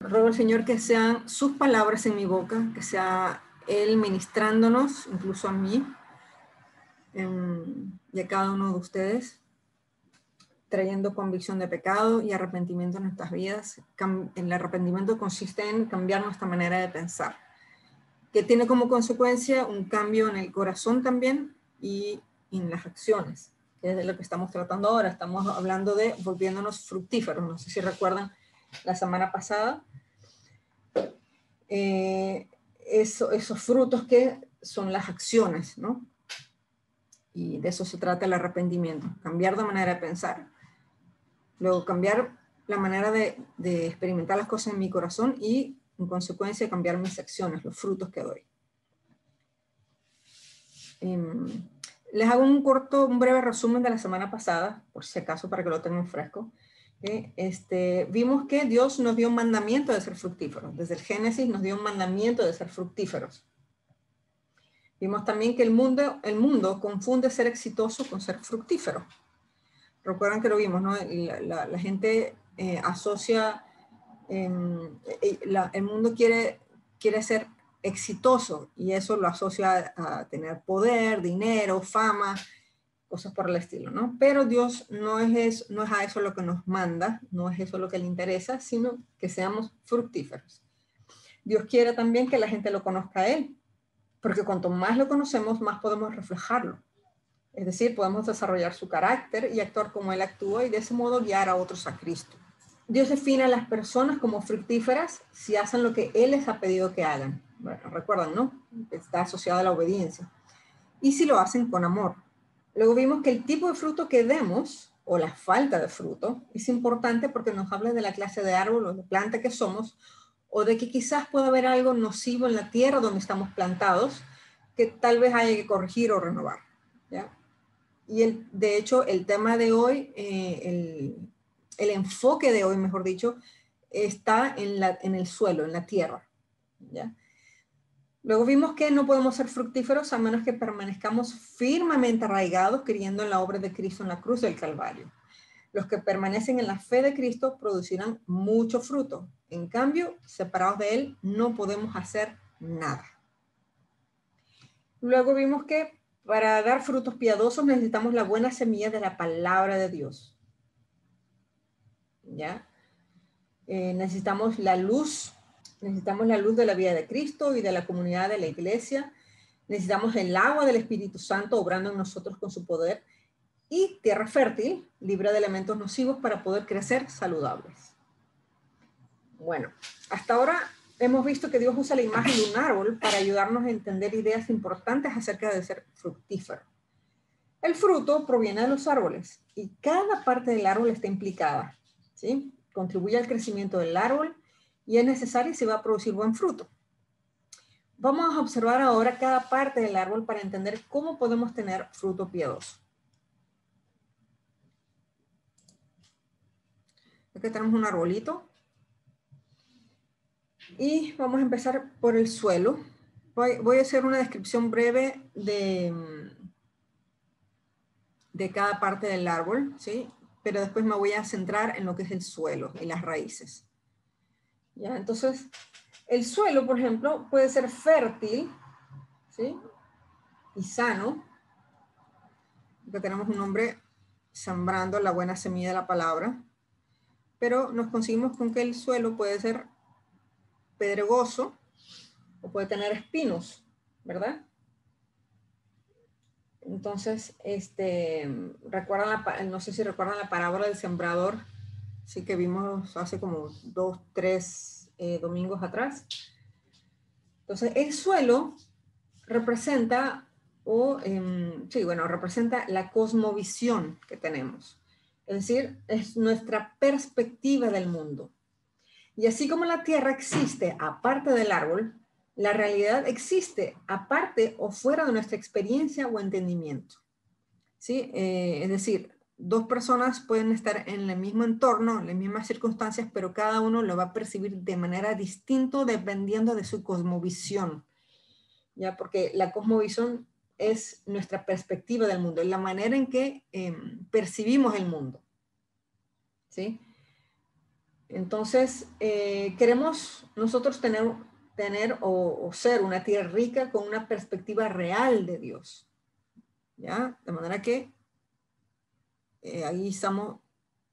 Ruego al Señor que sean sus palabras en mi boca, que sea Él ministrándonos, incluso a mí y a cada uno de ustedes, trayendo convicción de pecado y arrepentimiento en nuestras vidas. El arrepentimiento consiste en cambiar nuestra manera de pensar, que tiene como consecuencia un cambio en el corazón también y en las acciones, que es de lo que estamos tratando ahora. Estamos hablando de volviéndonos fructíferos. No sé si recuerdan la semana pasada. Esos frutos que son las acciones, ¿no? Y de eso se trata el arrepentimiento, cambiar de manera de pensar. Luego cambiar la manera de experimentar las cosas en mi corazón y, en consecuencia, cambiar mis acciones, los frutos que doy. Les hago un breve resumen de la semana pasada, por si acaso, para que lo tengan fresco. Vimos que Dios nos dio un mandamiento de ser fructíferos. Desde el Génesis nos dio un mandamiento de ser fructíferos. Vimos también que el mundo confunde ser exitoso con ser fructífero. Recuerdan que lo vimos, ¿no? La gente asocia, el mundo quiere ser exitoso y eso lo asocia a tener poder, dinero, fama, cosas por el estilo, ¿no? Pero Dios no es a eso lo que nos manda, no es eso lo que le interesa, sino que seamos fructíferos. Dios quiere también que la gente lo conozca a Él, porque cuanto más lo conocemos, más podemos reflejarlo. Es decir, podemos desarrollar su carácter y actuar como Él actúa y de ese modo guiar a otros a Cristo. Dios define a las personas como fructíferas si hacen lo que Él les ha pedido que hagan. Bueno, recuerdan, ¿no? Está asociada a la obediencia. Y si lo hacen con amor. Luego vimos que el tipo de fruto que demos, o la falta de fruto, es importante porque nos habla de la clase de árbol o de planta que somos, o de que quizás pueda haber algo nocivo en la tierra donde estamos plantados, que tal vez haya que corregir o renovar, ¿ya? Y de hecho, el tema de hoy, el enfoque de hoy, mejor dicho, está en el suelo, en la tierra, ¿ya? Luego vimos que no podemos ser fructíferos a menos que permanezcamos firmemente arraigados creyendo en la obra de Cristo en la cruz del Calvario. Los que permanecen en la fe de Cristo producirán mucho fruto. En cambio, separados de Él, no podemos hacer nada. Luego vimos que para dar frutos piadosos necesitamos la buena semilla de la palabra de Dios. ¿Ya? Necesitamos la luz de la vida de Cristo y de la comunidad de la iglesia. Necesitamos el agua del Espíritu Santo obrando en nosotros con su poder y tierra fértil, libre de elementos nocivos para poder crecer saludables. Bueno, hasta ahora hemos visto que Dios usa la imagen de un árbol para ayudarnos a entender ideas importantes acerca de ser fructífero. El fruto proviene de los árboles y cada parte del árbol está implicada, ¿sí? Contribuye al crecimiento del árbol y es necesario si va a producir buen fruto. Vamos a observar ahora cada parte del árbol para entender cómo podemos tener fruto piadoso. Aquí tenemos un arbolito y vamos a empezar por el suelo. Voy a hacer una descripción breve de cada parte del árbol, ¿sí? Pero después me voy a centrar en lo que es el suelo y las raíces. ¿Ya? Entonces, el suelo, por ejemplo, puede ser fértil, ¿sí? Y sano. Aquí tenemos un hombre sembrando la buena semilla de la palabra. Pero nos conseguimos con que el suelo puede ser pedregoso o puede tener espinos, ¿verdad? Entonces, no sé si recuerdan la parábola del sembrador, sí, que vimos hace como 2, 3 domingos atrás. Entonces, el suelo representa, representa la cosmovisión que tenemos. Es decir, es nuestra perspectiva del mundo. Y así como la tierra existe aparte del árbol, la realidad existe aparte o fuera de nuestra experiencia o entendimiento. ¿Sí? Es decir, dos personas pueden estar en el mismo entorno, en las mismas circunstancias, pero cada uno lo va a percibir de manera distinta dependiendo de su cosmovisión. ¿Ya? Porque la cosmovisión es nuestra perspectiva del mundo, es la manera en que percibimos el mundo. ¿Sí? Entonces, queremos nosotros tener o ser una tierra rica con una perspectiva real de Dios, ¿ya? De manera que ahí estamos,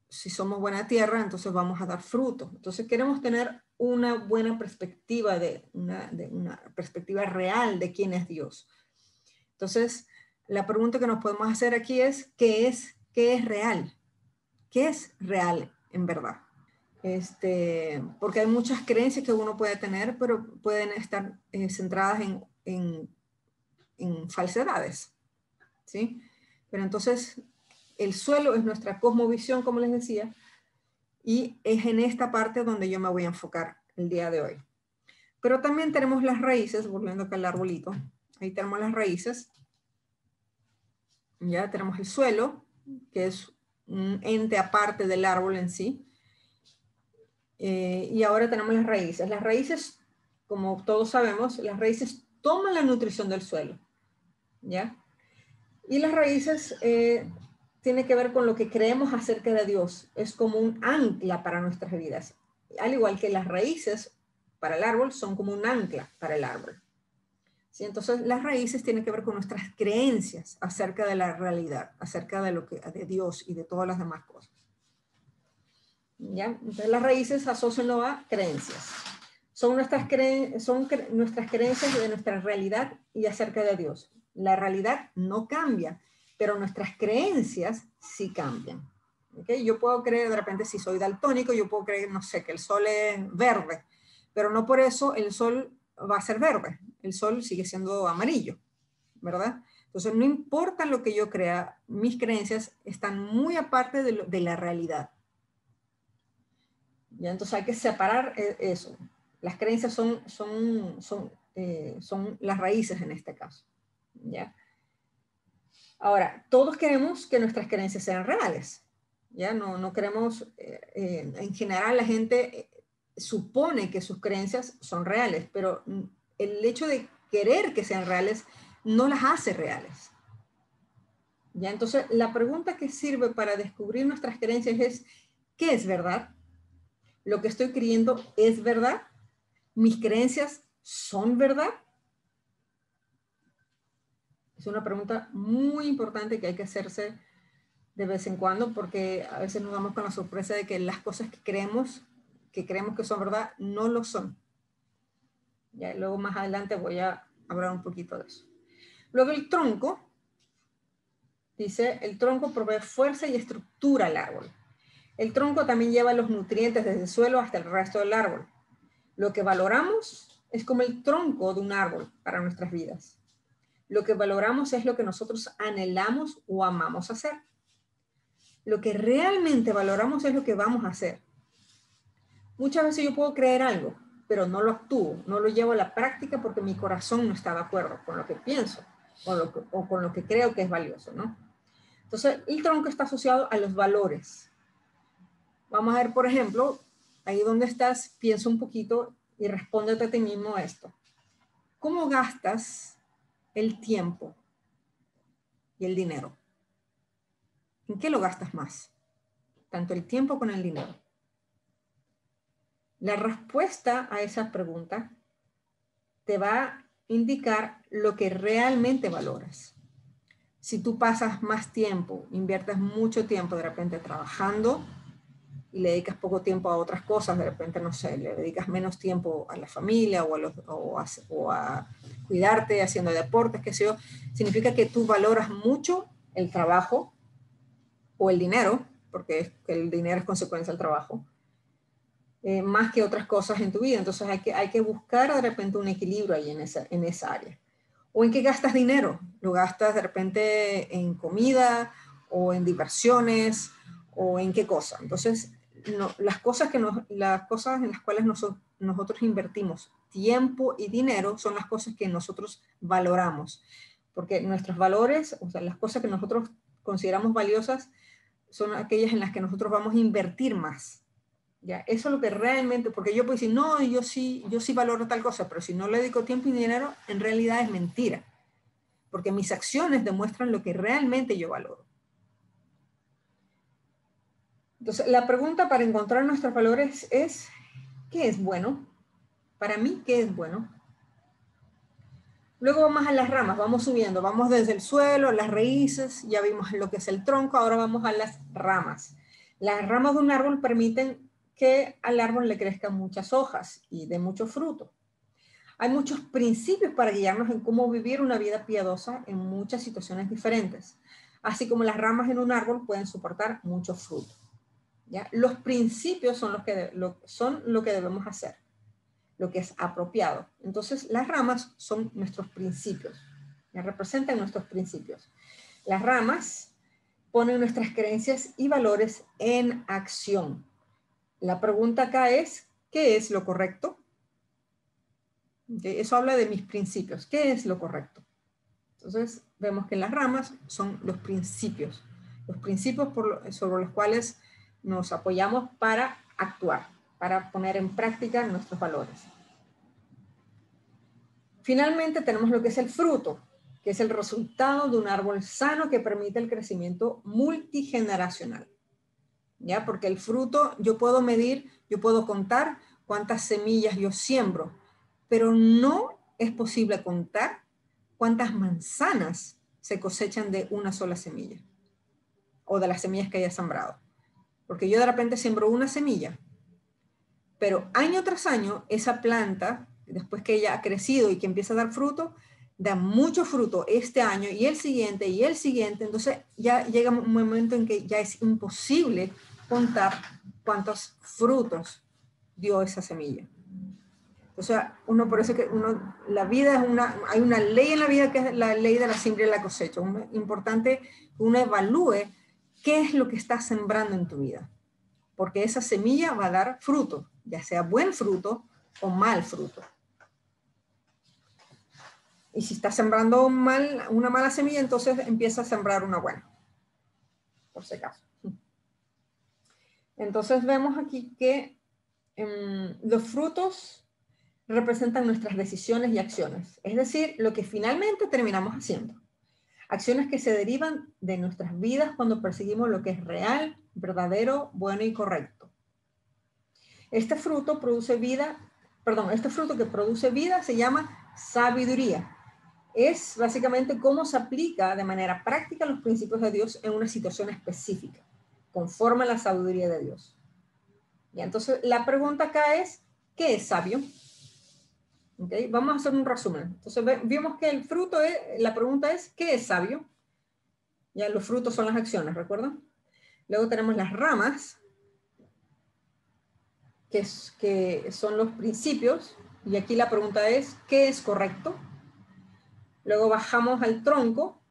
si somos buena tierra, entonces vamos a dar fruto. Entonces queremos tener una buena perspectiva de una perspectiva real de quién es Dios. Entonces, la pregunta que nos podemos hacer aquí es, ¿qué es real? ¿Qué es real en verdad? Porque hay muchas creencias que uno puede tener, pero pueden estar centradas en falsedades, ¿sí? Pero entonces, el suelo es nuestra cosmovisión, como les decía, y es en esta parte donde yo me voy a enfocar el día de hoy. Pero también tenemos las raíces, volviendo acá al arbolito, ahí tenemos las raíces, ya tenemos el suelo, que es un ente aparte del árbol en sí, y ahora tenemos las raíces. Las raíces, como todos sabemos, las raíces toman la nutrición del suelo, ¿ya? Y las raíces tienen que ver con lo que creemos acerca de Dios. Es como un ancla para nuestras vidas. Al igual que las raíces para el árbol son como un ancla para el árbol. ¿Sí? Entonces, las raíces tienen que ver con nuestras creencias acerca de la realidad, acerca de Dios y de todas las demás cosas. ¿Ya? Entonces, las raíces asócienlo a creencias. Son nuestras creencias de nuestra realidad y acerca de Dios. La realidad no cambia, pero nuestras creencias sí cambian. ¿Okay? Yo puedo creer, de repente, si soy daltónico, yo puedo creer, no sé, que el sol es verde, pero no por eso el sol va a ser verde. El sol sigue siendo amarillo, ¿verdad? Entonces, no importa lo que yo crea, mis creencias están muy aparte de la realidad. ¿Ya? Entonces hay que separar eso. Las creencias son las raíces en este caso. ¿Ya? Ahora, todos queremos que nuestras creencias sean reales. ¿Ya? No queremos, en general la gente supone que sus creencias son reales, pero el hecho de querer que sean reales no las hace reales. ¿Ya? Entonces, la pregunta que sirve para descubrir nuestras creencias es, ¿qué es verdad? ¿Lo que estoy creyendo es verdad? ¿Mis creencias son verdad? Es una pregunta muy importante que hay que hacerse de vez en cuando, porque a veces nos damos con la sorpresa de que las cosas que creemos que son verdad no lo son. Ya, luego más adelante voy a hablar un poquito de eso. Luego el tronco, dice, el tronco provee fuerza y estructura al árbol. El tronco también lleva los nutrientes desde el suelo hasta el resto del árbol. Lo que valoramos es como el tronco de un árbol para nuestras vidas. Lo que valoramos es lo que nosotros anhelamos o amamos hacer. Lo que realmente valoramos es lo que vamos a hacer. Muchas veces yo puedo creer algo, pero no lo actúo, no lo llevo a la práctica porque mi corazón no está de acuerdo con lo que pienso o con lo que creo que es valioso, ¿no? Entonces, el tronco está asociado a los valores. Vamos a ver, por ejemplo, ahí donde estás, piensa un poquito y respóndete a ti mismo esto. ¿Cómo gastas el tiempo y el dinero? ¿En qué lo gastas más? Tanto el tiempo como el dinero. La respuesta a esa pregunta te va a indicar lo que realmente valoras. Si tú pasas más tiempo, inviertes mucho tiempo de repente trabajando y le dedicas poco tiempo a otras cosas, de repente, no sé, le dedicas menos tiempo a la familia o a cuidarte haciendo deportes, qué sé yo, significa que tú valoras mucho el trabajo o el dinero, porque el dinero es consecuencia del trabajo, más que otras cosas en tu vida. Entonces hay que buscar de repente un equilibrio ahí en esa área. ¿O en qué gastas dinero? ¿Lo gastas de repente en comida o en diversiones o en qué cosa? Entonces, no, las cosas en las cuales nosotros invertimos tiempo y dinero son las cosas que nosotros valoramos. Porque nuestros valores, o sea, las cosas que nosotros consideramos valiosas, son aquellas en las que nosotros vamos a invertir más. ¿Ya? Eso es lo que realmente, porque yo puedo decir, no, yo sí valoro tal cosa, pero si no le dedico tiempo y dinero, en realidad es mentira, porque mis acciones demuestran lo que realmente yo valoro. Entonces, la pregunta para encontrar nuestros valores es, ¿qué es bueno? Para mí, ¿qué es bueno? Luego vamos a las ramas, vamos subiendo, vamos desde el suelo, las raíces, ya vimos lo que es el tronco, ahora vamos a las ramas. Las ramas de un árbol permiten que al árbol le crezcan muchas hojas y de mucho fruto. Hay muchos principios para guiarnos en cómo vivir una vida piadosa en muchas situaciones diferentes, así como las ramas en un árbol pueden soportar mucho fruto. ¿Ya? Los principios son lo que debemos hacer, lo que es apropiado. Entonces, las ramas son nuestros principios, ya representan nuestros principios. Las ramas ponen nuestras creencias y valores en acción. La pregunta acá es, ¿qué es lo correcto? Eso habla de mis principios. ¿Qué es lo correcto? Entonces, vemos que las ramas son los principios sobre los cuales nos apoyamos para actuar, para poner en práctica nuestros valores. Finalmente tenemos lo que es el fruto, que es el resultado de un árbol sano que permite el crecimiento multigeneracional. ¿Ya? Porque el fruto yo puedo medir, yo puedo contar cuántas semillas yo siembro, pero no es posible contar cuántas manzanas se cosechan de una sola semilla o de las semillas que haya sembrado. Porque yo de repente siembro una semilla, pero año tras año esa planta, después que ella ha crecido y que empieza a dar fruto, da mucho fruto este año y el siguiente, entonces ya llega un momento en que ya es imposible contar cuántos frutos dio esa semilla. O sea, por eso que la vida hay una ley en la vida que es la ley de la siembra y la cosecha. Es importante que uno evalúe qué es lo que estás sembrando en tu vida, porque esa semilla va a dar fruto, ya sea buen fruto o mal fruto. Y si estás sembrando una mala semilla, entonces empieza a sembrar una buena, por si acaso. Entonces vemos aquí que los frutos representan nuestras decisiones y acciones, es decir, lo que finalmente terminamos haciendo. Acciones que se derivan de nuestras vidas cuando perseguimos lo que es real, verdadero, bueno y correcto. Este fruto que produce vida se llama sabiduría. Es básicamente cómo se aplica de manera práctica los principios de Dios en una situación específica, conforme a la sabiduría de Dios. Y entonces la pregunta acá es, ¿qué es sabio? ¿Okay? Vamos a hacer un resumen. Entonces vimos que la pregunta es, ¿qué es sabio? Ya los frutos son las acciones, ¿recuerdan? Luego tenemos las ramas, que son los principios, y aquí la pregunta es, ¿qué es correcto? Luego bajamos al tronco,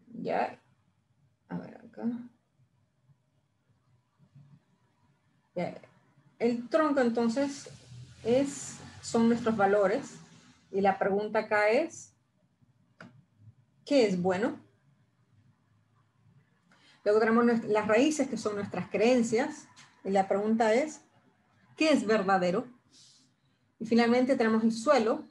ya, a ver acá. Ya. El tronco entonces son nuestros valores, y la pregunta acá es, ¿qué es bueno? Luego tenemos las raíces, que son nuestras creencias, y la pregunta es, ¿qué es verdadero? Y finalmente tenemos el suelo,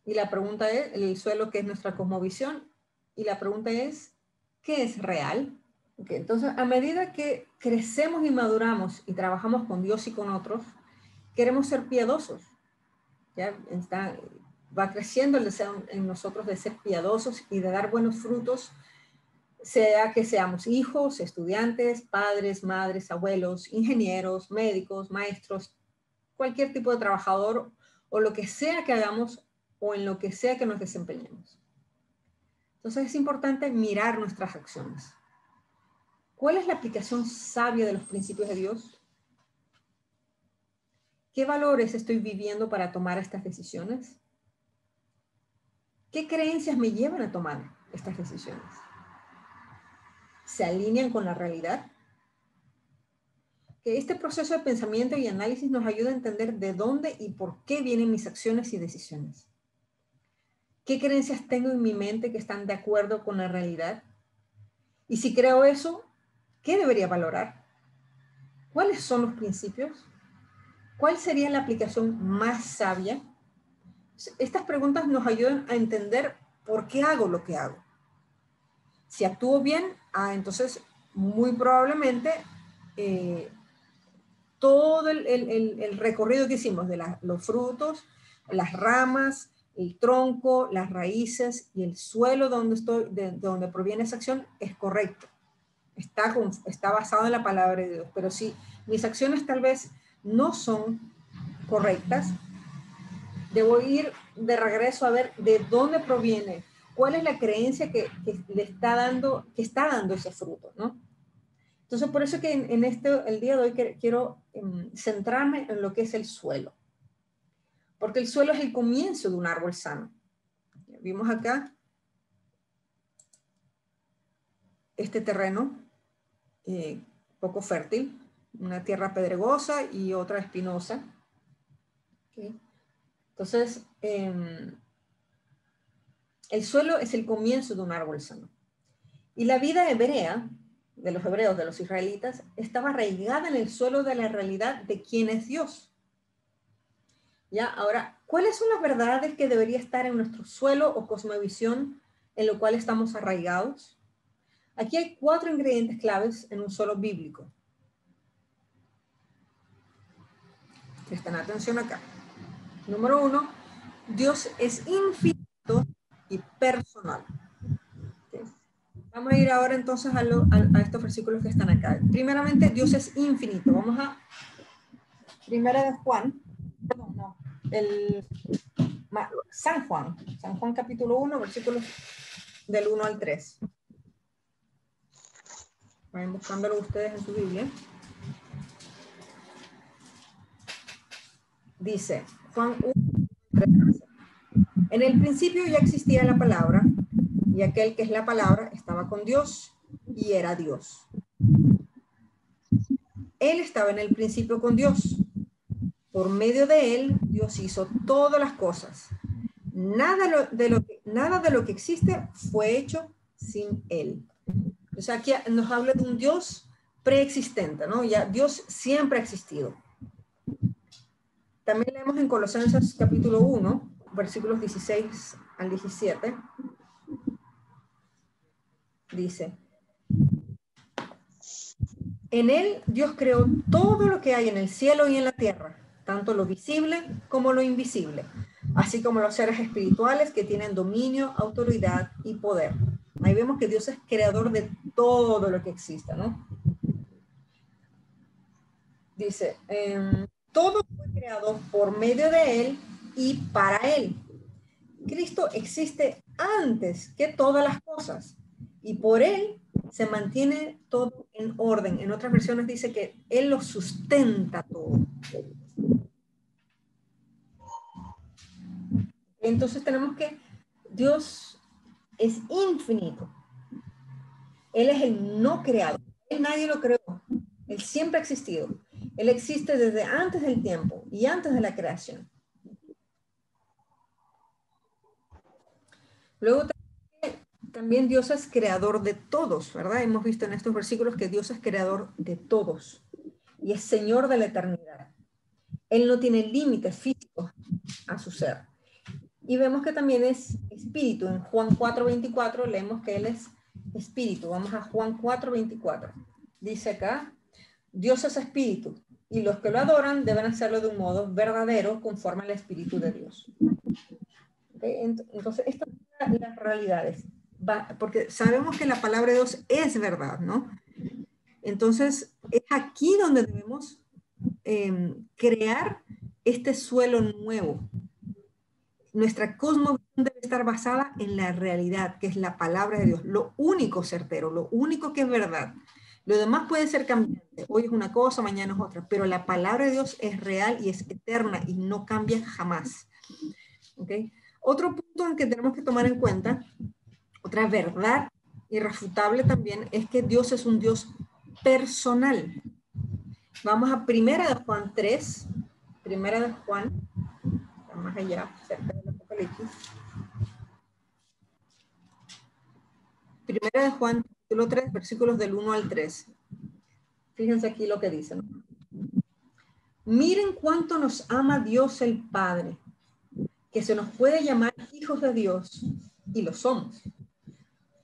y la pregunta es, el suelo que es nuestra cosmovisión, y la pregunta es, ¿qué es real? Okay, entonces, a medida que crecemos y maduramos y trabajamos con Dios y con otros, queremos ser piadosos. ¿Ya? Va creciendo el deseo en nosotros de ser piadosos y de dar buenos frutos, sea que seamos hijos, estudiantes, padres, madres, abuelos, ingenieros, médicos, maestros, cualquier tipo de trabajador o lo que sea que hagamos o en lo que sea que nos desempeñemos. Entonces es importante mirar nuestras acciones. ¿Cuál es la aplicación sabia de los principios de Dios? ¿Qué valores estoy viviendo para tomar estas decisiones? ¿Qué creencias me llevan a tomar estas decisiones? ¿Se alinean con la realidad? Que este proceso de pensamiento y análisis nos ayuda a entender de dónde y por qué vienen mis acciones y decisiones. ¿Qué creencias tengo en mi mente que están de acuerdo con la realidad? Y si creo eso, ¿qué debería valorar? ¿Cuáles son los principios? ¿Cuál sería la aplicación más sabia? Estas preguntas nos ayudan a entender por qué hago lo que hago. Si actúo bien, entonces muy probablemente todo el recorrido que hicimos de los frutos, las ramas, el tronco, las raíces y el suelo de donde proviene esa acción es correcto. Está basado en la palabra de Dios. Pero si mis acciones tal vez no son correctas, debo ir de regreso a ver de dónde proviene, cuál es la creencia que le está dando ese fruto, ¿no? Entonces, por eso que el día de hoy quiero centrarme en lo que es el suelo. Porque el suelo es el comienzo de un árbol sano. Vimos acá este terreno poco fértil, una tierra pedregosa y otra espinosa. ¿Okay? Entonces, el suelo es el comienzo de un árbol sano. Y la vida hebrea de los hebreos, de los israelitas, estaba arraigada en el suelo de la realidad de quién es Dios. ¿Ya? Ahora, ¿cuáles son las verdades que debería estar en nuestro suelo o cosmovisión en lo cual estamos arraigados? Aquí hay 4 ingredientes claves en un suelo bíblico. Presten atención acá. Número 1, Dios es infinito y personal. ¿Okay? Vamos a ir ahora entonces a estos versículos que están acá. Primeramente, Dios es infinito. Vamos a Primera de Juan. No, San Juan capítulo 1, versículos del 1 al 3. Vayan buscándolo ustedes en su Biblia. Dice, Juan 1, 3. En el principio ya existía la palabra, y aquel que es la palabra estaba con Dios, y era Dios. Él estaba en el principio con Dios. Por medio de él, Dios hizo todas las cosas. Nada de lo que existe fue hecho sin él. O sea, aquí nos habla de un Dios preexistente, ¿no? Ya Dios siempre ha existido. También leemos en Colosenses capítulo 1, versículos 16 al 17. Dice, en él Dios creó todo lo que hay en el cielo y en la tierra, tanto lo visible como lo invisible, así como los seres espirituales que tienen dominio, autoridad y poder. Ahí vemos que Dios es creador de todo lo que exista, ¿no? Dice, todo fue creado por medio de él y para él. Cristo existe antes que todas las cosas y por él se mantiene todo en orden. En otras versiones dice que él lo sustenta todo. Entonces tenemos que Dios es infinito. Él es el no creado. Él nadie lo creó. Él siempre ha existido. Él existe desde antes del tiempo y antes de la creación. Luego también Dios es creador de todos, ¿verdad? Hemos visto en estos versículos que Dios es creador de todos y es Señor de la eternidad. Él no tiene límites físicos a su ser. Y vemos que también es espíritu. En Juan 4:24 leemos que Él es espíritu. Vamos a Juan 4:24. Dice acá, Dios es espíritu y los que lo adoran deben hacerlo de un modo verdadero conforme al espíritu de Dios. ¿Okay? Entonces, estas son las realidades. Porque sabemos que la palabra de Dios es verdad, ¿no? Entonces, es aquí donde debemos crear este suelo nuevo. Nuestra cosmovisión debe estar basada en la realidad, que es la palabra de Dios, lo único certero, lo único que es verdad. Lo demás puede ser cambiante. Hoy es una cosa, mañana es otra, pero la palabra de Dios es real y es eterna y no cambia jamás. ¿Okay? Otro punto en que tenemos que tomar en cuenta, otra verdad irrefutable también, es que Dios es un Dios personal. Vamos a Primera de Juan 3, Primera de Juan, más allá, cerca del Apocalipsis. Primera de Juan, capítulo 3, versículos del 1 al 3. Fíjense aquí lo que dicen. Miren cuánto nos ama Dios el Padre, que se nos puede llamar hijos de Dios, y lo somos.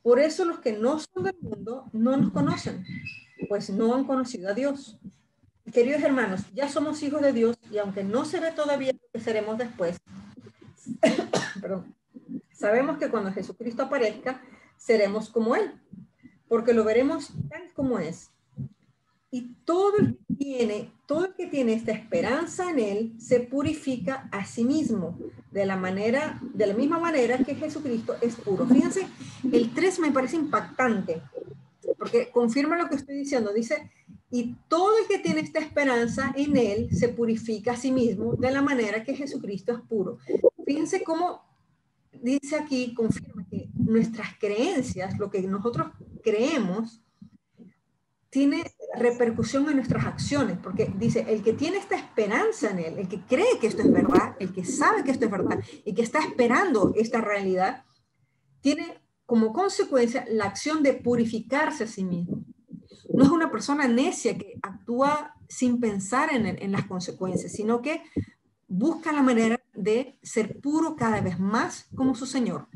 Por eso los que no son del mundo no nos conocen, pues no han conocido a Dios. Queridos hermanos, ya somos hijos de Dios y aunque no se ve todavía lo que seremos después, perdón, sabemos que cuando Jesucristo aparezca, seremos como Él, porque lo veremos tal como es. Y todo el que tiene esta esperanza en Él se purifica a sí mismo de la misma manera que Jesucristo es puro. Fíjense, el 3 me parece impactante, porque confirma lo que estoy diciendo. Dice, y todo el que tiene esta esperanza en Él se purifica a sí mismo de la manera que Jesucristo es puro. Fíjense cómo dice aquí, confirma que nuestras creencias, lo que nosotros creemos, tiene repercusión en nuestras acciones, porque dice, el que tiene esta esperanza en Él, el que cree que esto es verdad, el que sabe que esto es verdad y que está esperando esta realidad, tiene como consecuencia la acción de purificarse a sí mismo. No es una persona necia que actúa sin pensar en las consecuencias, sino que busca la manera de ser puro cada vez más como su Señor.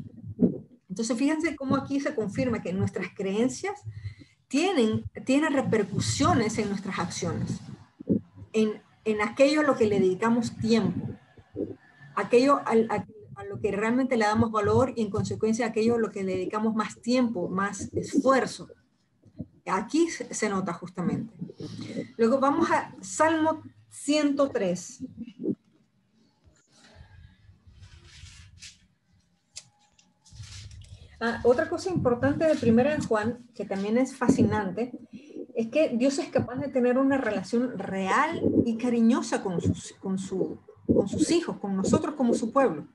Entonces, fíjense cómo aquí se confirma que nuestras creencias tienen repercusiones en nuestras acciones, en aquello a lo que le dedicamos tiempo, aquello a lo que realmente le damos valor y en consecuencia aquello a lo que le dedicamos más tiempo, más esfuerzo. Aquí se nota justamente. Luego vamos a Salmo 103. Otra cosa importante de Primera de Juan, que también es fascinante, es que Dios es capaz de tener una relación real y cariñosa con sus hijos, con nosotros como su pueblo.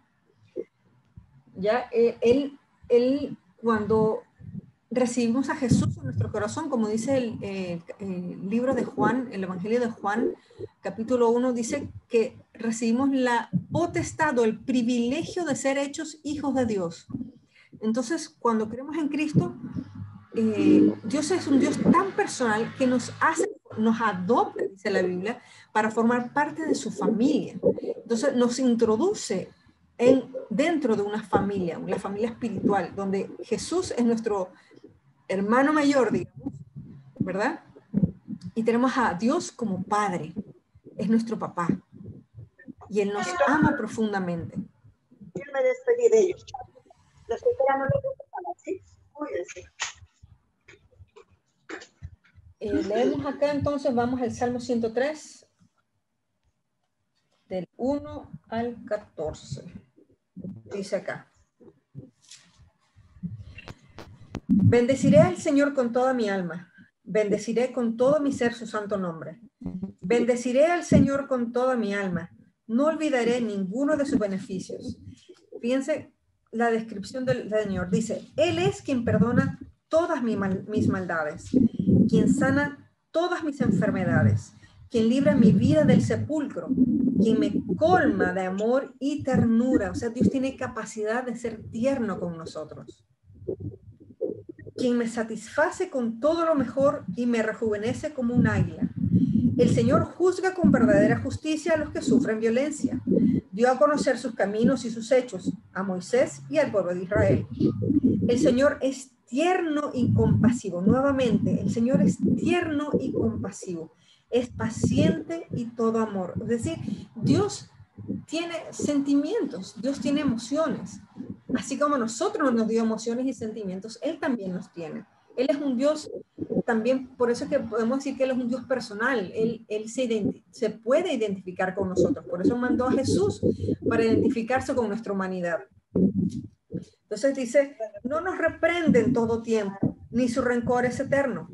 Ya él cuando recibimos a Jesús en nuestro corazón, como dice el libro de Juan, el Evangelio de Juan, capítulo 1, dice que recibimos la potestad o el privilegio de ser hechos hijos de Dios. Entonces, cuando creemos en Cristo, Dios es un Dios tan personal que nos adopta, dice la Biblia, para formar parte de su familia. Entonces, nos introduce dentro de una familia espiritual, donde Jesús es nuestro hermano mayor, digamos, ¿verdad? Y tenemos a Dios como Padre, es nuestro papá, y Él nos ama profundamente. Yo me despedí de ellos. Los que ya no les gusta para sí, cuídense. Leemos acá entonces, vamos al Salmo 103, del 1 al 14. Dice acá: bendeciré al Señor con toda mi alma, bendeciré con todo mi ser su santo nombre. Bendeciré al Señor con toda mi alma, no olvidaré ninguno de sus beneficios. Fíjense la descripción del Señor. Dice, Él es quien perdona todas mis maldades, quien sana todas mis enfermedades, quien libra mi vida del sepulcro, quien me colma de amor y ternura. O sea, Dios tiene capacidad de ser tierno con nosotros. Quien me satisface con todo lo mejor y me rejuvenece como un águila. El Señor juzga con verdadera justicia a los que sufren violencia. Dio a conocer sus caminos y sus hechos a Moisés y al pueblo de Israel. El Señor es tierno y compasivo. Nuevamente, el Señor es tierno y compasivo. Es paciente y todo amor. Es decir, Dios tiene sentimientos, Dios tiene emociones. Así como nosotros nos dio emociones y sentimientos, Él también los tiene. Él es un Dios también, por eso es que podemos decir que Él es un Dios personal. Él se puede identificar con nosotros. Por eso mandó a Jesús para identificarse con nuestra humanidad. Entonces dice, no nos reprende en todo tiempo, ni su rencor es eterno.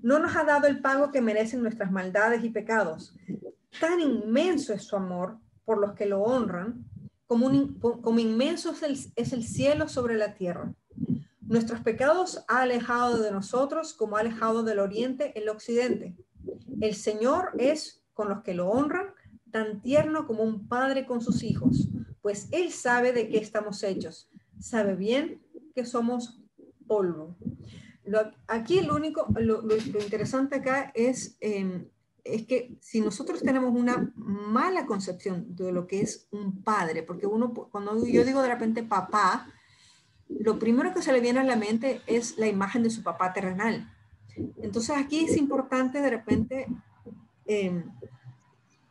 No nos ha dado el pago que merecen nuestras maldades y pecados. Tan inmenso es su amor por los que lo honran, como inmenso es el cielo sobre la tierra. Nuestros pecados ha alejado de nosotros como ha alejado del oriente el occidente. El Señor es, con los que lo honran, tan tierno como un padre con sus hijos, pues Él sabe de qué estamos hechos. Sabe bien que somos polvo. Aquí lo interesante acá es que si nosotros tenemos una mala concepción de lo que es un padre, porque cuando yo digo de repente papá, lo primero que se le viene a la mente es la imagen de su papá terrenal. Entonces aquí es importante de repente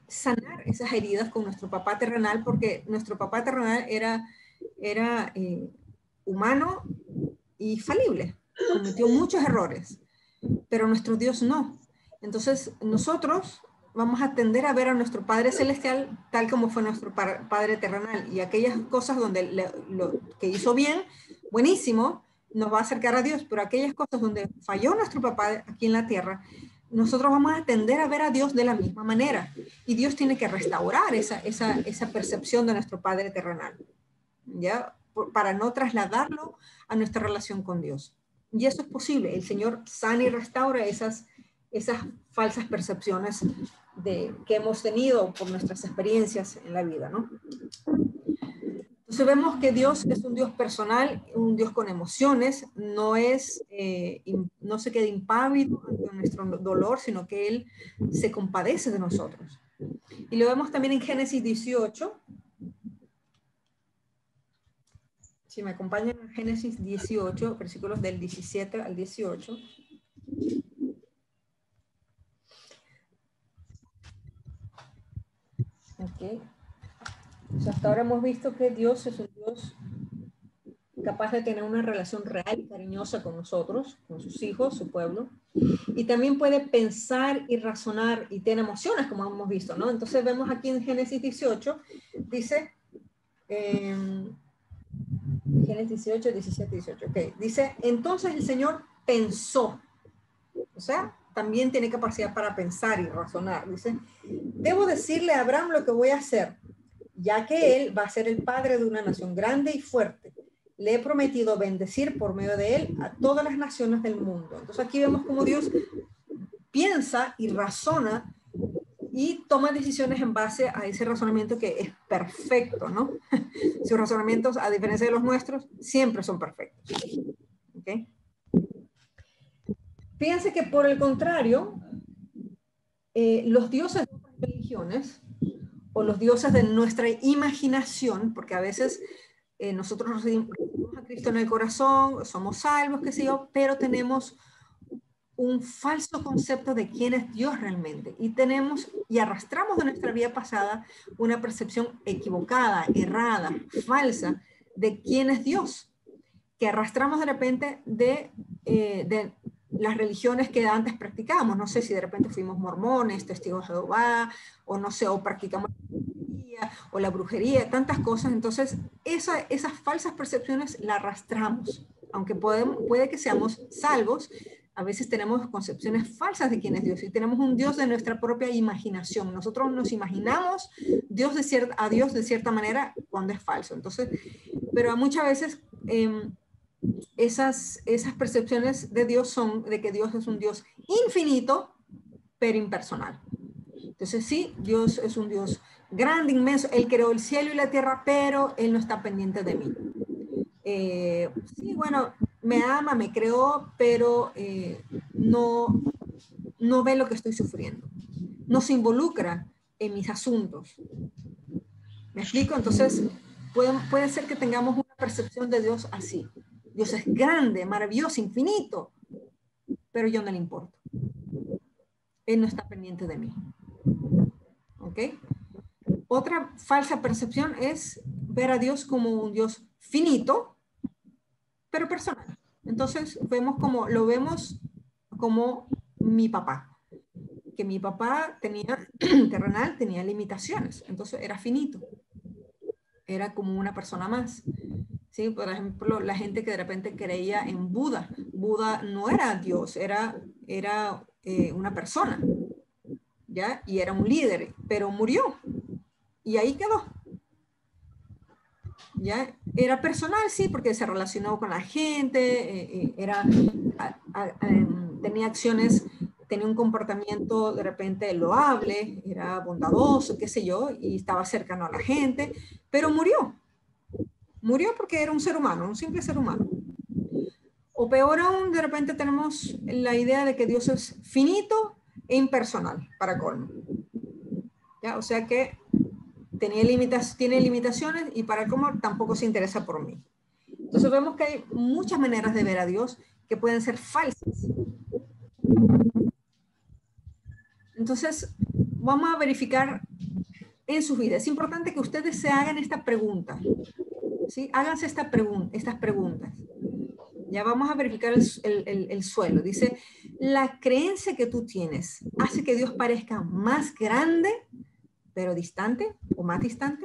sanar esas heridas con nuestro papá terrenal, porque nuestro papá terrenal era humano y falible, cometió muchos errores, pero nuestro Dios no. Entonces nosotros vamos a tender a ver a nuestro Padre Celestial tal como fue nuestro Padre terrenal, y aquellas cosas donde lo que hizo bien, buenísimo, nos va a acercar a Dios, pero aquellas cosas donde falló nuestro papá aquí en la tierra, nosotros vamos a tender a ver a Dios de la misma manera, y Dios tiene que restaurar esa percepción de nuestro Padre terrenal, ¿ya? Para no trasladarlo a nuestra relación con Dios. Y eso es posible. El Señor sana y restaura esas falsas percepciones que hemos tenido por nuestras experiencias en la vida, ¿no? Entonces vemos que Dios es un Dios personal, un Dios con emociones, no se queda impávido ante nuestro dolor, sino que Él se compadece de nosotros. Y lo vemos también en Génesis 18. Si me acompañan en Génesis 18, versículos del 17 al 18. Okay. O sea, hasta ahora hemos visto que Dios es un Dios capaz de tener una relación real y cariñosa con nosotros, con sus hijos, su pueblo, y también puede pensar y razonar y tiene emociones, como hemos visto, ¿no? Entonces vemos aquí en Génesis 18, dice, Génesis 18, 17, 18, ok, dice, entonces el Señor pensó, o sea, también tiene capacidad para pensar y razonar, dice, debo decirle a Abraham lo que voy a hacer, ya que él va a ser el padre de una nación grande y fuerte. Le he prometido bendecir por medio de él a todas las naciones del mundo. Entonces aquí vemos cómo Dios piensa y razona y toma decisiones en base a ese razonamiento que es perfecto, ¿no? Sus razonamientos, a diferencia de los nuestros, siempre son perfectos. ¿Okay? Fíjense que por el contrario, los dioses de otras religiones o los dioses de nuestra imaginación, porque a veces nosotros recibimos a Cristo en el corazón, somos salvos, qué sé yo, pero tenemos un falso concepto de quién es Dios realmente y arrastramos de nuestra vida pasada una percepción equivocada, errada, falsa de quién es Dios, que arrastramos de repente de las religiones que antes practicábamos. No sé si de repente fuimos mormones, testigos de Jehová, o no sé, o practicamos o la brujería, tantas cosas. Entonces, esas falsas percepciones las arrastramos. Aunque puede que seamos salvos, a veces tenemos concepciones falsas de quién es Dios y tenemos un Dios de nuestra propia imaginación. Nosotros nos imaginamos a Dios de cierta manera cuando es falso. Entonces, pero muchas veces esas percepciones de Dios son de que Dios es un Dios infinito, pero impersonal. Entonces sí, Dios es un Dios grande, inmenso. Él creó el cielo y la tierra, pero Él no está pendiente de mí. Sí, bueno, me ama, me creó, pero no ve lo que estoy sufriendo. No se involucra en mis asuntos. ¿Me explico? Entonces, puede ser que tengamos una percepción de Dios así. Dios es grande, maravilloso, infinito, pero yo no le importo. Él no está pendiente de mí. ¿Ok? Otra falsa percepción es ver a Dios como un Dios finito, pero personal. Entonces lo vemos como mi papá, que mi papá terrenal tenía limitaciones, entonces era finito, era como una persona más. ¿Sí? Por ejemplo, la gente que de repente creía en Buda. Buda no era Dios, era una persona, ¿ya? Y era un líder, pero murió. Y ahí quedó. ¿Ya? Era personal, sí, porque se relacionó con la gente, tenía acciones, tenía un comportamiento de repente loable, era bondadoso, qué sé yo, y estaba cercano a la gente, pero murió. Murió porque era un ser humano, un simple ser humano. O peor aún, de repente tenemos la idea de que Dios es finito e impersonal, para colmo. ¿Ya? O sea que tiene limitaciones y para colmo tampoco se interesa por mí. Entonces Entonces vemos que hay muchas maneras de ver a Dios que pueden ser falsas. Entonces, vamos a verificar en sus vidas. Es importante que ustedes se hagan esta pregunta, ¿sí? Háganse estas preguntas. Ya vamos a verificar el suelo. Dice, la creencia que tú tienes hace que Dios parezca más grande, pero distante, o más distante,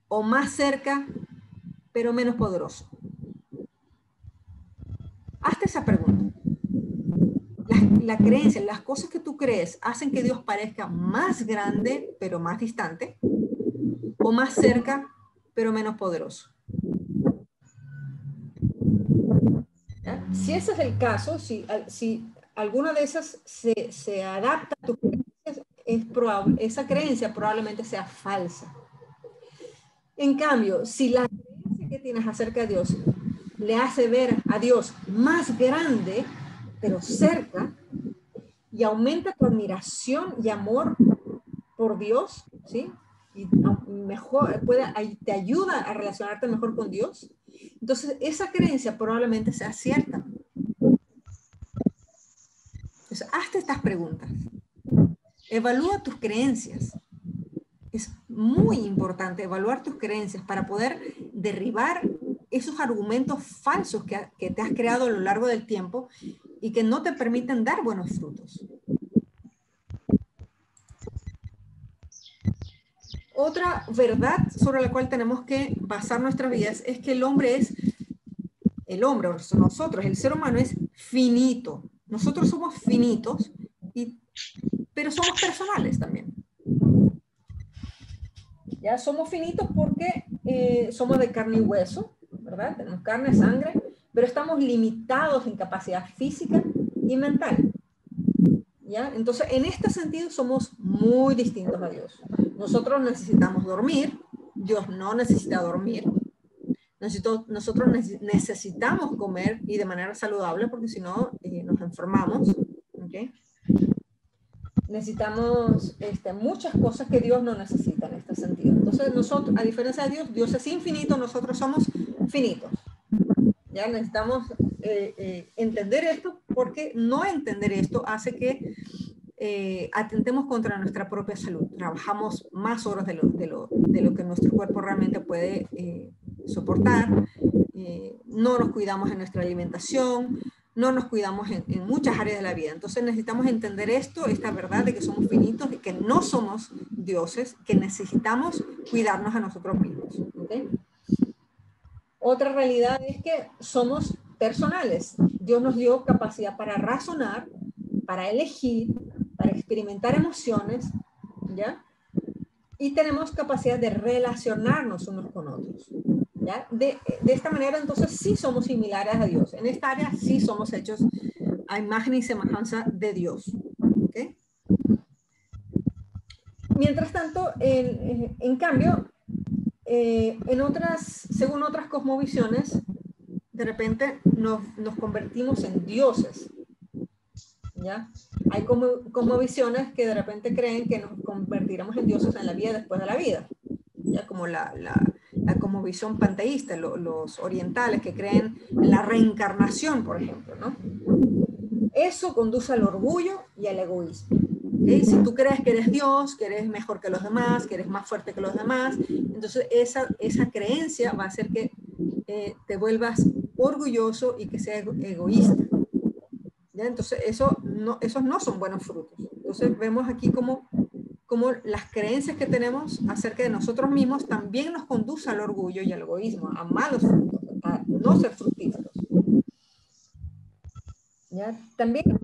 o más cerca, pero menos poderoso. Hazte esa pregunta. La creencia, las cosas que tú crees, hacen que Dios parezca más grande, pero más distante, o más cerca, pero menos poderoso. ¿Ya? Si ese es el caso, si alguna de esas se adapta a tus creencias, es probable, esa creencia probablemente sea falsa. En cambio, si la creencia que tienes acerca de Dios le hace ver a Dios más grande, pero cerca, y aumenta tu admiración y amor por Dios, ¿sí? Y mejor, te ayuda a relacionarte mejor con Dios, entonces esa creencia probablemente sea cierta. Entonces, hazte estas preguntas. Evalúa tus creencias. Es muy importante evaluar tus creencias para poder derribar esos argumentos falsos que te has creado a lo largo del tiempo y que no te permiten dar buenos frutos. Otra verdad sobre la cual tenemos que basar nuestras vidas es que nosotros, el ser humano es finito. Nosotros somos finitos, pero somos personales también. Ya somos finitos porque somos de carne y hueso, ¿verdad? Tenemos carne, sangre, pero estamos limitados en capacidad física y mental. ¿Ya? Entonces, en este sentido, somos muy distintos a Dios. Nosotros necesitamos dormir, Dios no necesita dormir. Nosotros necesitamos comer y de manera saludable porque si no nos enfermamos. ¿Okay? Necesitamos muchas cosas que Dios no necesita en este sentido. Entonces nosotros, a diferencia de Dios, Dios es infinito, nosotros somos finitos. Ya necesitamos entender esto porque no entender esto hace que atentemos contra nuestra propia salud. Trabajamos más horas de lo que nuestro cuerpo realmente puede soportar. No nos cuidamos en nuestra alimentación, no nos cuidamos en muchas áreas de la vida. Entonces necesitamos entender esta verdad de que somos finitos y que no somos dioses, que necesitamos cuidarnos a nosotros mismos. ¿Okay? Otra realidad es que somos personales. Dios nos dio capacidad para razonar, para elegir, para experimentar emociones, ¿ya? Y tenemos capacidad de relacionarnos unos con otros. ¿Ya? De esta manera, entonces, sí somos similares a Dios. En esta área sí somos hechos a imagen y semejanza de Dios. ¿Okay? Mientras tanto, en cambio, según otras cosmovisiones, de repente nos convertimos en dioses. ¿Ya? Hay cosmovisiones que de repente creen que nos convertiremos en dioses en la vida después de la vida. ¿Ya? Como la cosmovisión panteísta, los orientales que creen en la reencarnación, por ejemplo, ¿no? Eso conduce al orgullo y al egoísmo. ¿Okay? Si tú crees que eres Dios, que eres mejor que los demás, que eres más fuerte que los demás, entonces esa creencia va a hacer que te vuelvas orgulloso y que seas egoísta. ¿Ya? Entonces esos no son buenos frutos. Entonces vemos aquí cómo las creencias que tenemos acerca de nosotros mismos también nos conduce al orgullo y al egoísmo, a malos frutos, a no ser fructíferos. ¿Ya? También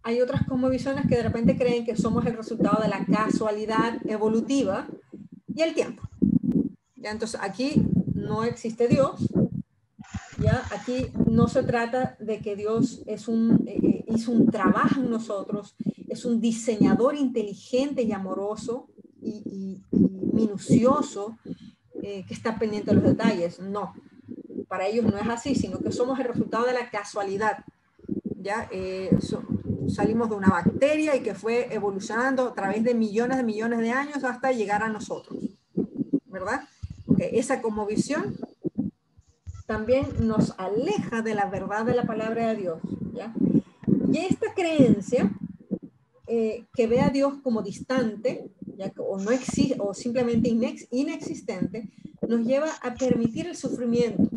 hay otras cosmovisiones que de repente creen que somos el resultado de la casualidad evolutiva y el tiempo. ¿Ya? Entonces aquí no existe Dios. ¿Ya? Aquí no se trata de que Dios hizo un trabajo en nosotros, es un diseñador inteligente y amoroso y minucioso que está pendiente de los detalles. No, para ellos no es así, sino que somos el resultado de la casualidad. ¿Ya? Salimos de una bacteria y que fue evolucionando a través de millones de años hasta llegar a nosotros, ¿verdad? Okay. Esa cosmovisión también nos aleja de la verdad de la palabra de Dios, ¿ya? Y esta creencia que ve a Dios como distante, ¿ya? O no existe, o simplemente inexistente, nos lleva a permitir el sufrimiento,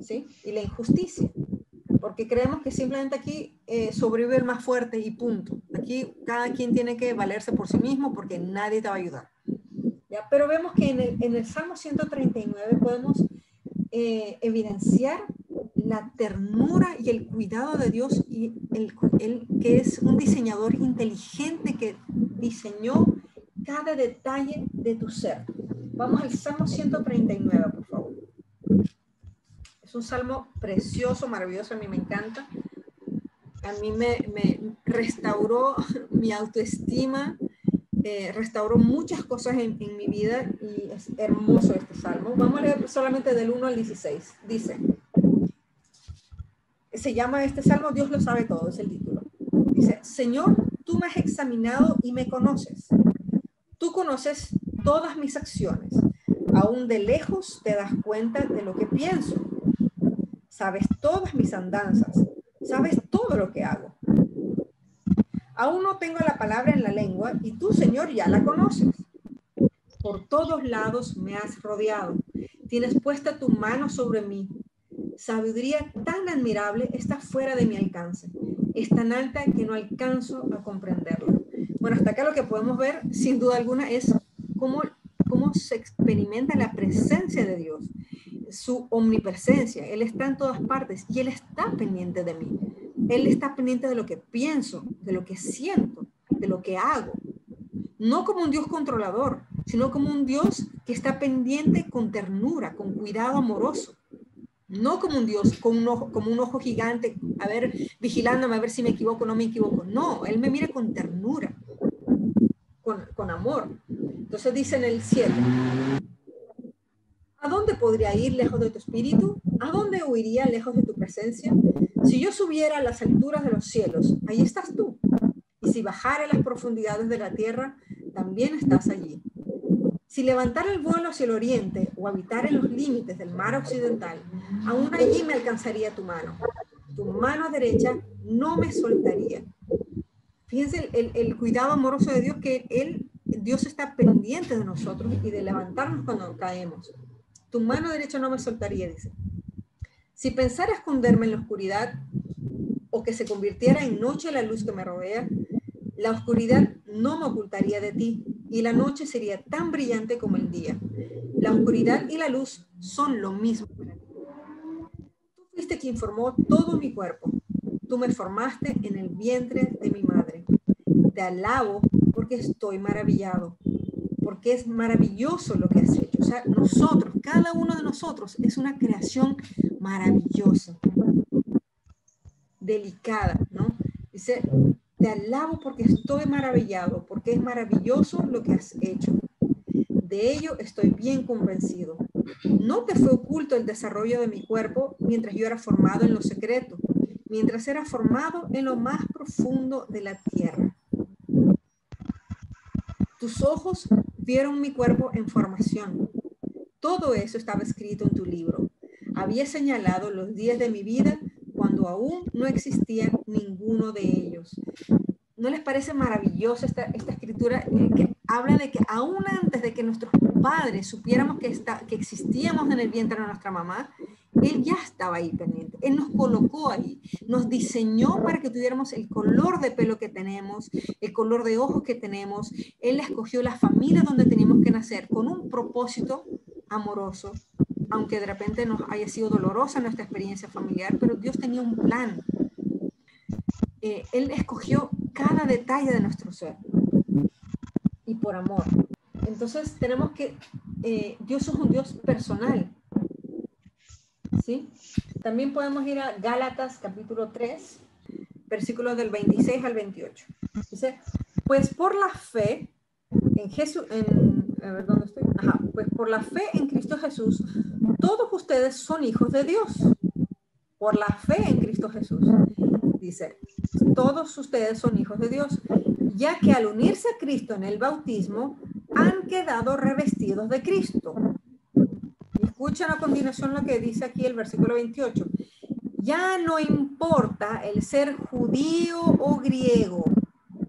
¿sí? Y la injusticia, porque creemos que simplemente aquí sobrevive el más fuerte y punto. Aquí cada quien tiene que valerse por sí mismo porque nadie te va a ayudar, ¿ya? Pero vemos que en el Salmo 139 podemos evidenciar la ternura y el cuidado de Dios y el que es un diseñador inteligente que diseñó cada detalle de tu ser. Vamos al Salmo 139, por favor. Es un salmo precioso, maravilloso, a mí me encanta. A mí me restauró mi autoestima, restauró muchas cosas en mi vida y es hermoso este salmo. Vamos a leer solamente del 1 al 16. Dice, se llama este salmo Dios lo sabe todo, es el título. Dice, Señor, tú me has examinado y me conoces. Tú conoces todas mis acciones. Aún de lejos te das cuenta de lo que pienso. Sabes todas mis andanzas. Sabes todo lo que hago. Aún no tengo la palabra en la lengua y tú, Señor, ya la conoces. Por todos lados me has rodeado. Tienes puesta tu mano sobre mí. Sabiduría tan admirable está fuera de mi alcance. Es tan alta que no alcanzo a comprenderla. Bueno, hasta acá lo que podemos ver, sin duda alguna, es cómo se experimenta la presencia de Dios, su omnipresencia. Él está en todas partes y Él está pendiente de mí. Él está pendiente de lo que pienso, de lo que siento, de lo que hago. No como un Dios controlador, sino como un Dios que está pendiente con ternura, con cuidado amoroso. No como un Dios con como un ojo gigante, a ver, vigilándome a ver si me equivoco o no me equivoco. No, Él me mira con ternura, con amor. Entonces dice en el 7, ¿a dónde podría ir lejos de tu espíritu? ¿A dónde huiría lejos de tu presencia? Si yo subiera a las alturas de los cielos, ahí estás tú. Y si bajara a las profundidades de la tierra, también estás allí. Si levantara el vuelo hacia el oriente o habitara en los límites del mar occidental, aún allí me alcanzaría tu mano. Tu mano derecha no me soltaría. Fíjense el cuidado amoroso de Dios, que Dios está pendiente de nosotros y de levantarnos cuando caemos. Tu mano derecha no me soltaría, dice. Si pensara esconderme en la oscuridad o que se convirtiera en noche la luz que me rodea, la oscuridad no me ocultaría de ti y la noche sería tan brillante como el día. La oscuridad y la luz son lo mismo para ti. Tú fuiste quien formó todo mi cuerpo. Tú me formaste en el vientre de mi madre. Te alabo porque estoy maravillado, porque es maravilloso lo que has hecho. O sea, nosotros, cada uno de nosotros es una creación maravillosa, delicada, ¿no? Dice, te alabo porque estoy maravillado, porque es maravilloso lo que has hecho. De ello estoy bien convencido. No te fue oculto el desarrollo de mi cuerpo mientras yo era formado en lo secreto, mientras era formado en lo más profundo de la tierra. Tus ojos vieron mi cuerpo en formación. Todo eso estaba escrito en tu libro. Había señalado los días de mi vida cuando aún no existía ninguno de ellos. ¿No les parece maravillosa esta escritura que habla de que aún antes de que nuestros padres supiéramos que existíamos en el vientre de nuestra mamá, Él ya estaba ahí pendiente? Él nos colocó ahí, nos diseñó para que tuviéramos el color de pelo que tenemos, el color de ojos que tenemos. Él escogió la familia donde teníamos que nacer con un propósito amoroso, aunque de repente nos haya sido dolorosa nuestra experiencia familiar, pero Dios tenía un plan. Él escogió cada detalle de nuestro ser y por amor. Entonces tenemos que, Dios es un Dios personal, ¿sí? También podemos ir a Gálatas capítulo 3, versículos del 26 al 28. Dice, pues por la fe en Jesús, a ver, ¿dónde estoy? Ajá, pues por la fe en Cristo Jesús, todos ustedes son hijos de Dios. Por la fe en Cristo Jesús. Dice, todos ustedes son hijos de Dios, ya que al unirse a Cristo en el bautismo, han quedado revestidos de Cristo. escuchan a continuación lo que dice aquí el versículo 28. Ya no importa el ser judío o griego,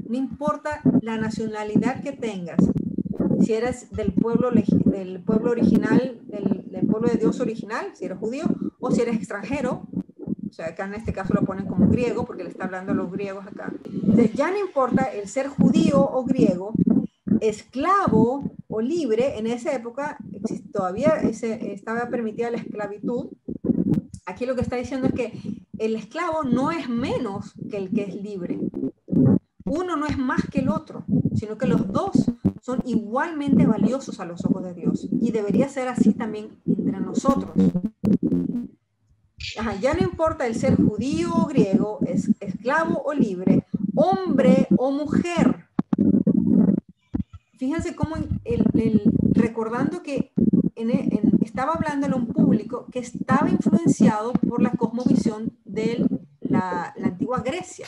no importa la nacionalidad que tengas, si eres del pueblo original, del pueblo de Dios original, si eres judío, o si eres extranjero, o sea, acá en este caso lo ponen como griego, porque le está hablando a los griegos acá. Entonces, ya no importa el ser judío o griego, esclavo o libre, en esa época todavía estaba permitida la esclavitud. Aquí lo que está diciendo es que el esclavo no es menos que el que es libre. Uno no es más que el otro, sino que los dos son igualmente valiosos a los ojos de Dios. Y debería ser así también entre nosotros. Ya no importa el ser judío o griego, esclavo o libre, hombre o mujer. Fíjense cómo recordando que estaba hablando a un público que estaba influenciado por la cosmovisión de la antigua Grecia.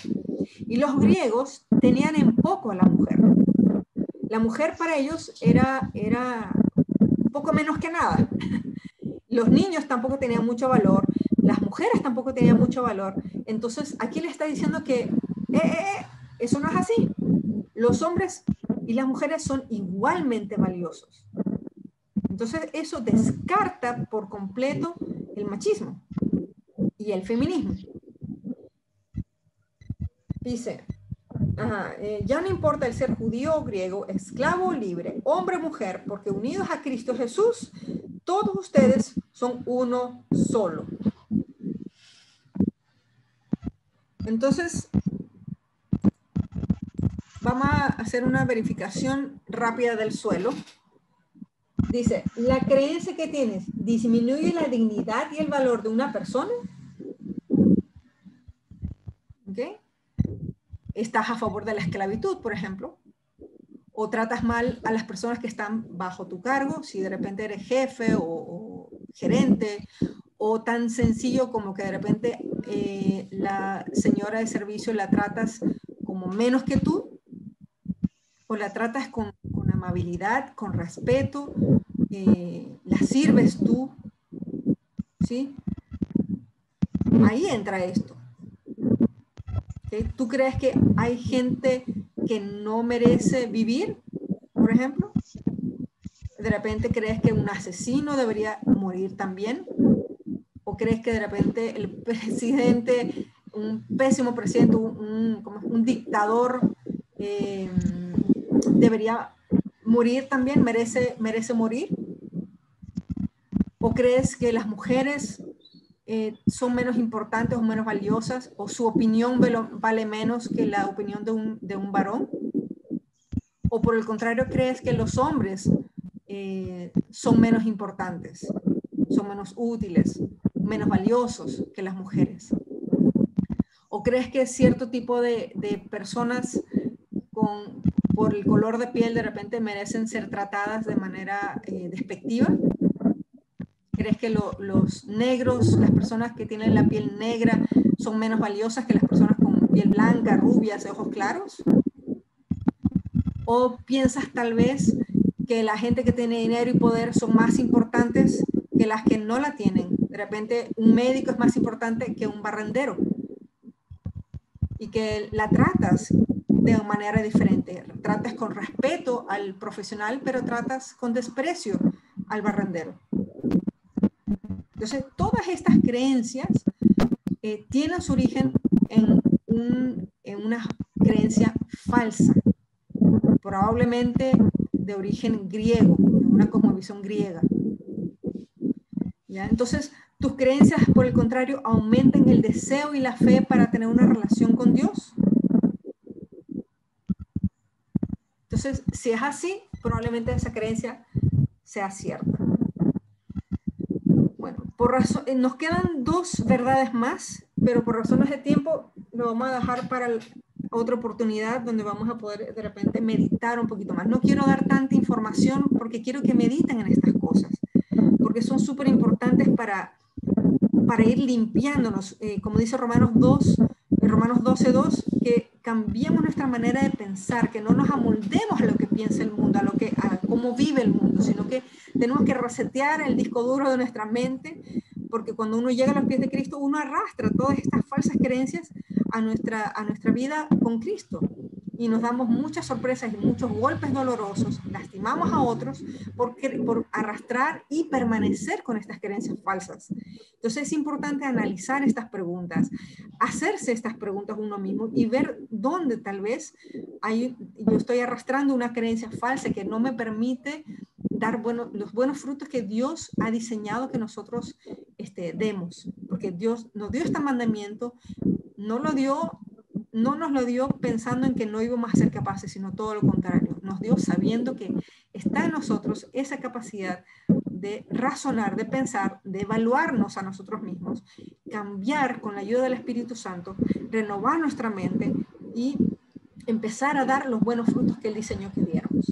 Y los griegos tenían en poco a la mujer. La mujer para ellos era un poco menos que nada. Los niños tampoco tenían mucho valor, las mujeres tampoco tenían mucho valor. Entonces aquí le está diciendo que eso no es así. Los hombres y las mujeres son igualmente valiosos. Entonces eso descarta por completo el machismo y el feminismo. Dice, ya no importa el ser judío o griego, esclavo o libre, hombre o mujer, porque unidos a Cristo Jesús, todos ustedes son uno solo. Entonces, vamos a hacer una verificación rápida del suelo. Dice, ¿la creencia que tienes disminuye la dignidad y el valor de una persona? ¿Ok? ¿Estás a favor de la esclavitud, por ejemplo? ¿O tratas mal a las personas que están bajo tu cargo? Si de repente eres jefe o gerente, o tan sencillo como que de repente la señora de servicio la tratas como menos que tú, o la tratas con amabilidad, con respeto, la sirves tú, ¿sí? Ahí entra esto. ¿Okay? ¿Tú crees que hay gente que no merece vivir, por ejemplo? ¿De repente crees que un asesino debería morir también? ¿O crees que de repente el presidente, un pésimo presidente, un dictador, debería morir también, merece morir? ¿O crees que las mujeres son menos importantes o menos valiosas, o su opinión vale menos que la opinión de un varón? ¿O por el contrario crees que los hombres son menos importantes, son menos útiles, menos valiosos que las mujeres? ¿O crees que cierto tipo de personas por el color de piel de repente merecen ser tratadas de manera despectiva? ¿Crees que los negros, las personas que tienen la piel negra, son menos valiosas que las personas con piel blanca, rubias, de ojos claros? ¿O piensas tal vez que la gente que tiene dinero y poder son más importantes que las que no la tienen? De repente un médico es más importante que un barrendero, y que la tratas de manera diferente. Tratas con respeto al profesional, pero tratas con desprecio al barrendero. Entonces, todas estas creencias tienen su origen en una creencia falsa, probablemente de origen griego, de una cosmovisión griega. ¿Ya? Entonces, tus creencias, por el contrario, aumentan el deseo y la fe para tener una relación con Dios. Entonces, si es así, probablemente esa creencia sea cierta. Bueno, nos quedan dos verdades más, pero por razones de tiempo lo vamos a dejar para otra oportunidad donde vamos a poder de repente meditar un poquito más. No quiero dar tanta información porque quiero que mediten en estas cosas, porque son súper importantes para ir limpiándonos. Como dice Romanos 2, en Romanos 12:2, que cambiemos nuestra manera de pensar, que no nos amoldemos a lo que piensa el mundo, a cómo vive el mundo, sino que tenemos que resetear el disco duro de nuestra mente, porque cuando uno llega a los pies de Cristo, uno arrastra todas estas falsas creencias a nuestra vida con Cristo. Y nos damos muchas sorpresas y muchos golpes dolorosos, lastimamos a otros por arrastrar y permanecer con estas creencias falsas. Entonces es importante analizar estas preguntas, hacerse estas preguntas uno mismo y ver dónde tal vez yo estoy arrastrando una creencia falsa que no me permite dar los buenos frutos que Dios ha diseñado que nosotros demos. Porque Dios nos dio este mandamiento, no nos lo dio pensando en que no íbamos a ser capaces, sino todo lo contrario. Nos dio sabiendo que está en nosotros esa capacidad de razonar, de pensar, de evaluarnos a nosotros mismos, cambiar con la ayuda del Espíritu Santo, renovar nuestra mente y empezar a dar los buenos frutos que Él diseñó que diéramos.